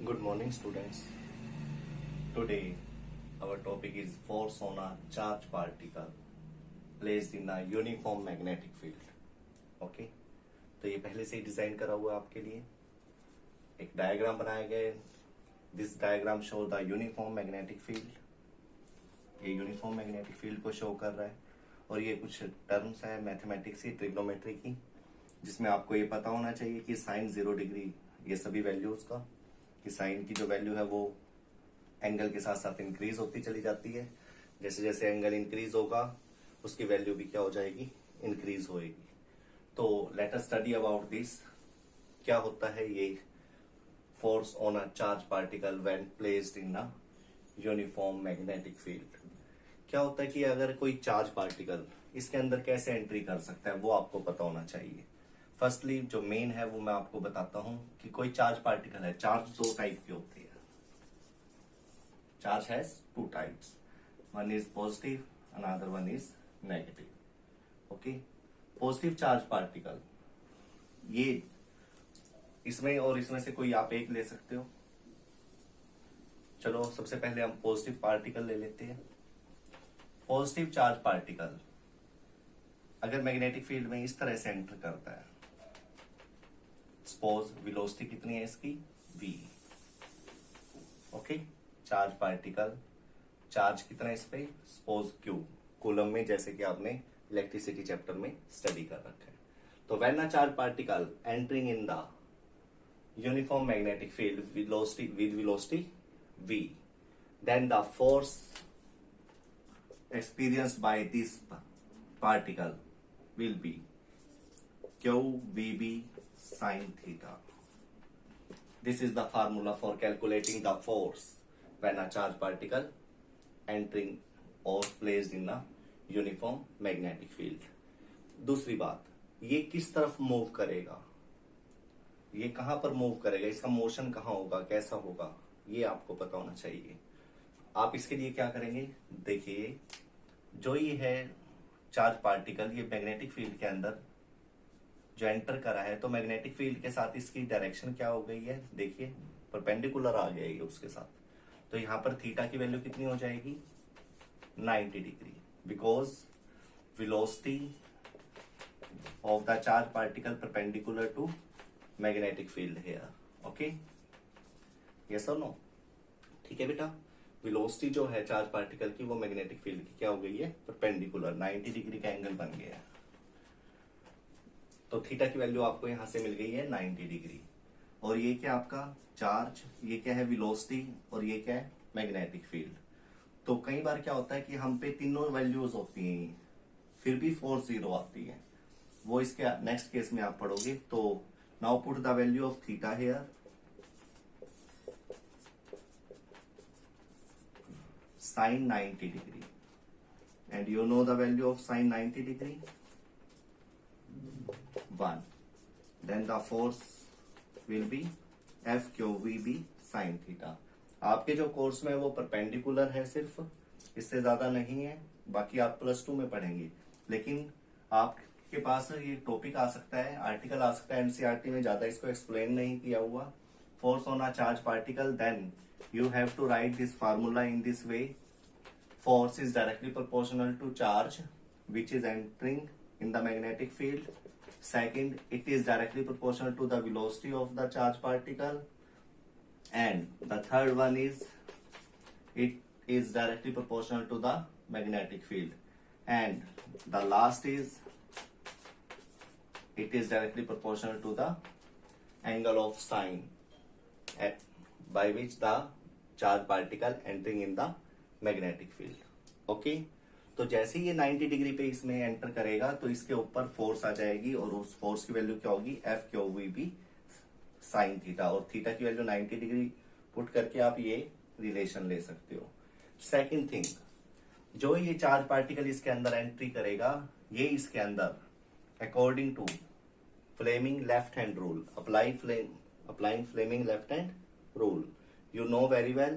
Good morning, students. Today, our topic is force on a charged particle placed in a uniform magnetic field. Okay? तो ये पहले से ही design करा हुआ है आपके लिए. एक डायग्राम बनाया गया है. This diagram show the uniform magnetic field. ये यूनिफॉर्म मैग्नेटिक फील्ड को शो कर रहा है और ये कुछ टर्म्स है मैथमेटिक्स की, ट्रिग्नोमेट्री की, जिसमें आपको ये पता होना चाहिए कि साइन 0 डिग्री, ये सभी वैल्यूज का, कि साइन की जो वैल्यू है वो एंगल के साथ साथ इंक्रीज होती चली जाती है. जैसे जैसे एंगल इंक्रीज होगा उसकी वैल्यू भी क्या हो जाएगी, इंक्रीज होएगी. तो let us study about this. क्या होता है ये force on a charge particle when placed in a uniform magnetic field. क्या होता है कि अगर कोई चार्ज पार्टिकल इसके अंदर कैसे एंट्री कर सकता है वो आपको पता होना चाहिए. फर्स्टली जो मेन है वो मैं आपको बताता हूं कि कोई चार्ज पार्टिकल है. चार्ज दो टाइप के होते हैं. Charge has two types. One is positive, another one is negative. Okay. Positive charge particle, ये इसमें और इसमें से कोई आप एक ले सकते हो. चलो सबसे पहले हम पॉजिटिव पार्टिकल ले लेते हैं. पॉजिटिव चार्ज पार्टिकल अगर मैग्नेटिक फील्ड में इस तरह से एंटर करता है, सपोज वेलोसिटी कितनी है इसकी, v. Okay. Charge particle, charge कितना है इस पे, सपोज q, कूलम में, जैसे कि आपने इलेक्ट्रिसिटी चैप्टर में स्टडी कर रखा है. तो when a charge particle entering in the uniform magnetic field with velocity v, then the force experienced by this particle will be QVB sin theta. This is the formula for calculating the force when a charged particle entering or placed in a uniform magnetic field. दूसरी बात, ये किस तरफ move करेगा, ये कहां पर move करेगा, इसका मोशन कहां होगा, कैसा होगा, ये आपको पता होना चाहिए. आप इसके लिए क्या करेंगे, देखिए जो ये है चार्ज पार्टिकल, ये मैग्नेटिक फील्ड के अंदर जो एंटर करा है, तो मैग्नेटिक फील्ड के साथ इसकी डायरेक्शन क्या हो गई है, देखिए परपेंडिकुलर आ गया ये उसके साथ. तो यहाँ पर थीटा की वैल्यू कितनी हो जाएगी, 90 degree, because velocity of the charge particle perpendicular to magnetic field here. Okay, yes और नो. ठीक है बेटा, वेलोसिटी जो है चार्ज पार्टिकल की वो मैग्नेटिक फील्ड की क्या हो गई है, परपेंडिकुलर, 90 डिग्री का एंगल बन गया है. तो थीटा की वैल्यू आपको यहां से मिल गई है 90 डिग्री. और ये क्या आपका चार्ज, ये क्या है वेलोसिटी, और ये क्या है मैग्नेटिक फील्ड. तो कई बार क्या होता है कि हम पे तीनों वैल्यूज होती हैं फिर भी फोर्स 0 आती है. वो इसके नेक्स्ट केस में आप पढ़ोगे. तो now put the value of theta here. Sin 90 degree, and you know the value of sin 90 degree, 1. Then the force will be FQVB sin theta. आपके जो कोर्स में वो परपेंडिकुलर है, सिर्फ इससे ज्यादा नहीं है. बाकी आप +2 में पढ़ेंगे, लेकिन आपके पास ये टॉपिक आ सकता है, आर्टिकल आ सकता है एनसीईआरटी में, ज्यादा इसको एक्सप्लेन नहीं किया हुआ. Force on a charge particle, then you have to write this formula in this way. Force is directly proportional to charge which is entering in the magnetic field. Second, it is directly proportional to the velocity of the charge particle. And the third one is it is directly proportional to the magnetic field. And the last is it is directly proportional to the angle of sine at by which the charge particle entering in the magnetic field. Okay. तो जैसे ये 90 degree पे इसमें enter करेगा तो इसके ऊपर force आ जाएगी, और उस फोर्स की वैल्यू क्या होगी, FQVB साइन थीटा. और थीटा की वैल्यू 90 डिग्री पुट करके आप ये रिलेशन ले सकते हो. सेकंड थिंग, जो ये चार्ज पार्टिकल इसके अंदर एंट्री करेगा, ये इसके अंदर according to Fleming left hand rule, applying Fleming left hand rule. You know very well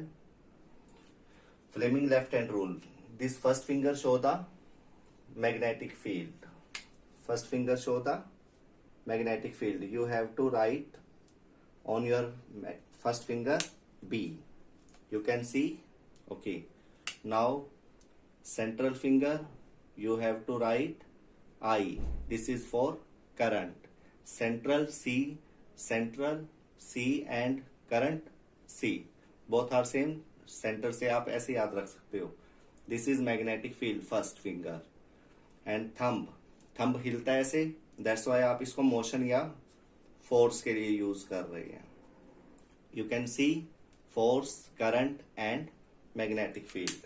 Fleming left hand rule. This first finger show the magnetic field. First finger show the magnetic field. You have to write on your first finger B. You can see. Okay. Now central finger you have to write I. This is for current. Central C and current C. Both are same. Center से आप ऐसे याद रख सकते हो. This is magnetic field, first finger. And thumb हिलता है ऐसे. That's why आप इसको motion या force के लिए यूज कर रहे हैं. You can see force, current and magnetic field.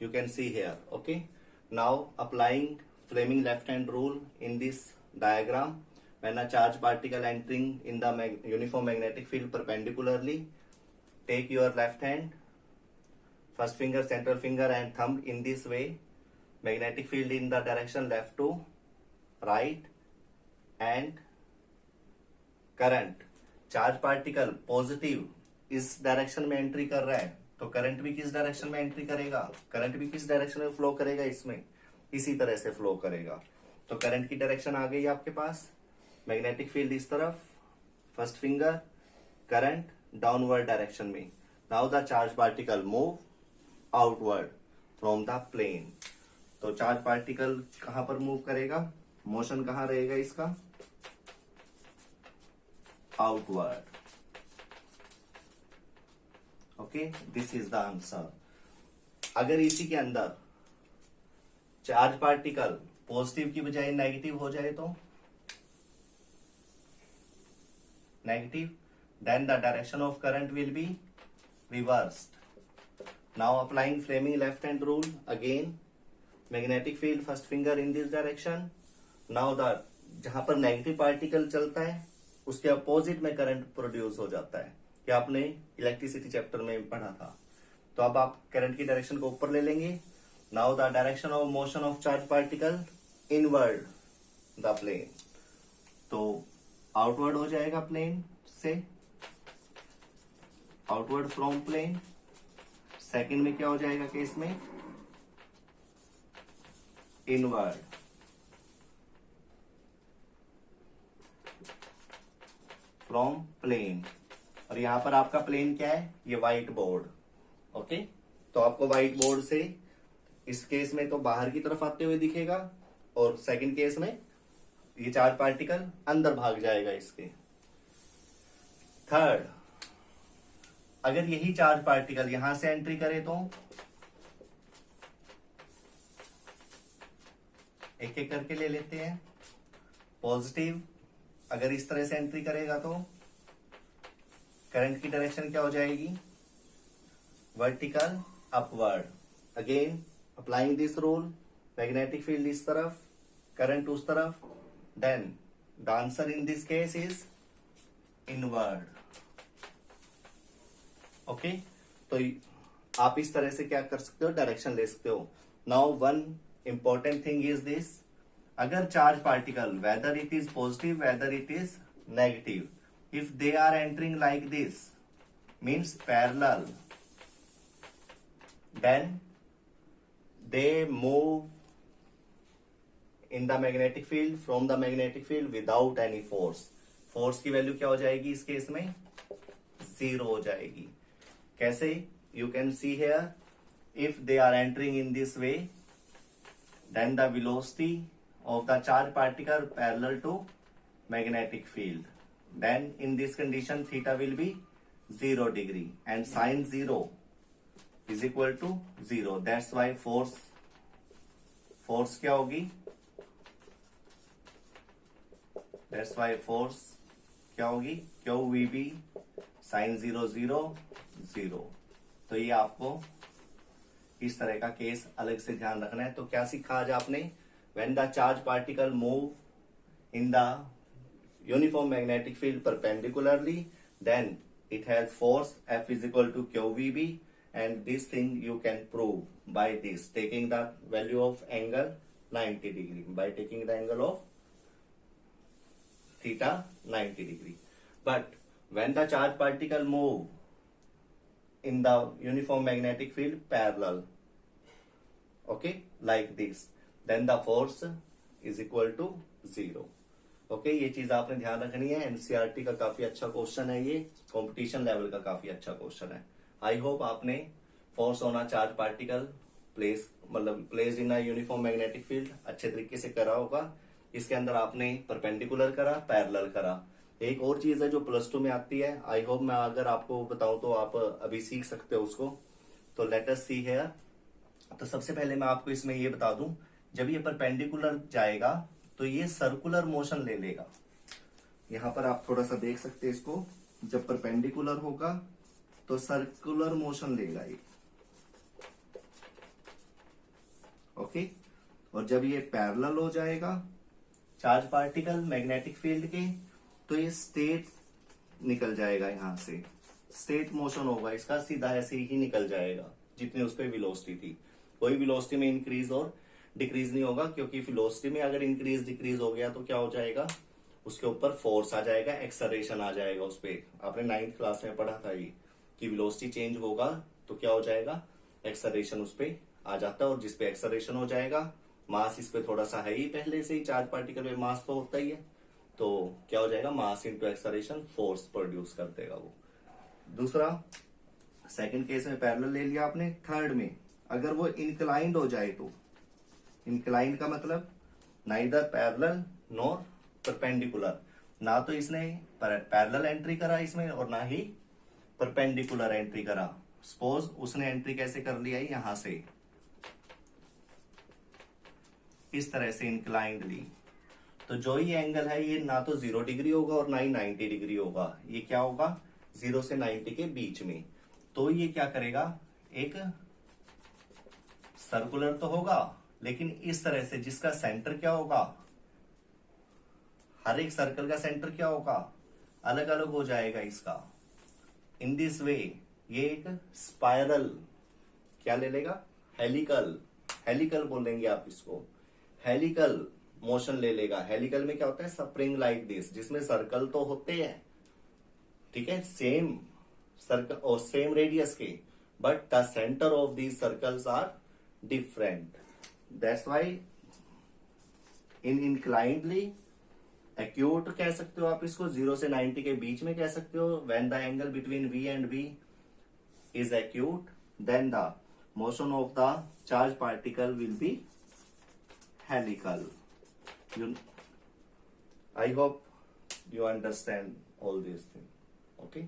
You can see here. Okay. Now applying Fleming left hand rule in this diagram. When a charge particle entering in the uniform magnetic field perpendicularly, take your left hand, first finger, central finger and thumb in this way. Magnetic field in the direction left to right and current. Charge particle positive इस direction में entry कर रहा है तो current भी किस direction में entry करेगा, करंट भी किस डायरेक्शन में फ्लो करेगा, इसमें इसी तरह से फ्लो करेगा. तो करंट की डायरेक्शन आ गई आपके पास. मैग्नेटिक फील्ड इस तरफ, first finger, current downward direction में. Now the charge particle move outward from the plane. तो चार्ज पार्टिकल कहां पर मूव करेगा, मोशन कहां रहेगा इसका, outward. Okay, this is the answer. अगर इसी के अंदर चार्ज पार्टिकल पॉजिटिव की बजाय नेगेटिव हो जाए तो negative, then the direction of current will be reversed. Now applying Fleming left hand rule again. Magnetic field first finger in this direction. Now the जहां पर नेगेटिव पार्टिकल चलता है उसके अपोजिट में करंट प्रोड्यूस हो जाता है. कि आपने इलेक्ट्रिसिटी चैप्टर में पढ़ा था. तो अब आप करंट की डायरेक्शन को ऊपर ले लेंगे. Now the direction of motion of charge particle inward the plane. तो आउटवर्ड हो जाएगा प्लेन से, आउटवर्ड फ्रॉम प्लेन. सेकंड में क्या हो जाएगा केस में, इनवर्ड. From plane. और यहां पर आपका प्लेन क्या है, ये व्हाइट बोर्ड. ओके, तो आपको व्हाइट बोर्ड से इस केस में तो बाहर की तरफ आते हुए दिखेगा और सेकंड केस में ये चार्ज पार्टिकल अंदर भाग जाएगा इसके. थर्ड, अगर यही चार्ज पार्टिकल यहां से एंट्री करे तो एक एक करके ले लेते हैं. पॉजिटिव अगर इस तरह से एंट्री करेगा तो करंट की डायरेक्शन क्या हो जाएगी, vertical upward. Again applying this rule, magnetic field इस तरफ, करंट उस तरफ, then the answer in this case is inward. Okay, तो आप इस तरह से क्या कर सकते हो, डायरेक्शन ले सकते हो. Now one important thing is this, अगर charge particle whether it is positive whether it is negative, if they are entering like this means parallel, then they move in the magnetic field from the magnetic field without any force. force की value क्या हो जाएगी इस case में, 0 हो जाएगी. कैसे, you can see here, if they are entering in this way then the velocity of the charge particle parallel to magnetic field. Then in this condition theta will be 0 degree and sin 0 is equal to 0. That's why force क्या होगी, that's why force क्या होगी, QVB sin 0 0 0. तो ये आपको इस तरह का केस अलग से ध्यान रखना है. तो क्या सीखा आज आपने, when the charge particle move in the uniform magnetic field perpendicularly, then it has force F is equal to QVB, and this thing you can prove by this, taking the value of angle 90 degree, by taking the angle of theta 90 degree. But when the charge particle move in the uniform magnetic field parallel, okay, like this, then the force is equal to 0. Okay, ये चीज आपने ध्यान रखनी है. NCERT का काफी अच्छा question है, ये कंपटीशन लेवल का काफी अच्छा क्वेश्चन है. आई होप आपने force on a charge particle placed in a uniform magnetic field अच्छे तरीके से करा होगा। इसके अंदर आपने परपेंडिकुलर करा, पैरेलल करा। एक और चीज है जो +2 में आती है, आई होप मैं अगर आपको बताऊं तो आप अभी सीख सकते हो उसको। तो लेट अस सी हियर। तो सबसे पहले मैं आपको इसमें ये बता दूं, जब ये परपेंडिकुलर जाएगा तो ये सर्कुलर मोशन ले लेगा। यहां पर आप थोड़ा सा देख सकते हैं इसको, जब परपेंडिकुलर होगा तो सर्कुलर मोशन लेगा ये, ओके। और जब ये पैरेलल हो जाएगा चार्ज पार्टिकल मैग्नेटिक फील्ड के, तो ये स्टेट निकल जाएगा, यहां से स्टेट मोशन होगा इसका, सीधा ऐसे ही निकल जाएगा जितनी उस पर वेलोसिटी थी। कोई वेलोसिटी में इंक्रीज और डिक्रीज नहीं होगा, क्योंकि वेलोसिटी में अगर इंक्रीज डिक्रीज हो गया तो क्या हो जाएगा, उसके ऊपर फोर्स आ जाएगा, एक्सलरेशन आ जाएगा उस पर। आपने 9th क्लास में पढ़ा था ये कि वेलोसिटी चेंज होगा तो क्या हो जाएगा, एक्सलरेशन उस पर आ जाता है। और जिसपे एक्सलरेशन हो जाएगा, मास इस पे थोड़ा सा है ही पहले से ही, चार्ज पार्टिकल में मास तो होता ही है, तो क्या हो जाएगा, mass into acceleration, force produce कर देगा वो। दूसरा, सेकंड केस में पैरेलल ले लिया आपने। थर्ड में अगर वो इंक्लाइंड हो जाए तो, इंक्लाइंड का मतलब नाइदर पैरेलल नॉर परपेंडिकुलर, ना तो इसने पैरेलल एंट्री करा इसमें और ना ही परपेंडिकुलर एंट्री करा। सपोज उसने एंट्री कैसे कर लिया, यहां से इस तरह से इंक्लाइंडली, तो जो ये एंगल है ये ना तो 0 डिग्री होगा और ना ही 90 डिग्री होगा, ये क्या होगा 0 से 90 के बीच में। तो ये क्या करेगा, एक सर्कुलर तो होगा लेकिन इस तरह से, जिसका सेंटर क्या होगा, हर एक सर्कल का सेंटर क्या होगा, अलग अलग हो जाएगा इसका। इन दिस वे ये एक स्पाइरल क्या ले लेगा, हेलिकल, हेलिकल बोलेंगे आप इसको, हेलिकल मोशन ले लेगा। हेलिकल में क्या होता है, स्प्रिंग लाइक दिस, जिसमें सर्कल तो होते हैं, ठीक है, सेम सर्कल और सेम रेडियस के, but the centre of these circles are different. That's why in inclinedly acute कह सकते हो आप इसको, 0 से 90 के बीच में कह सकते हो। When the angle between V and V is acute, then the motion of the charge particle will be helical. I hope you understand all these things. Okay.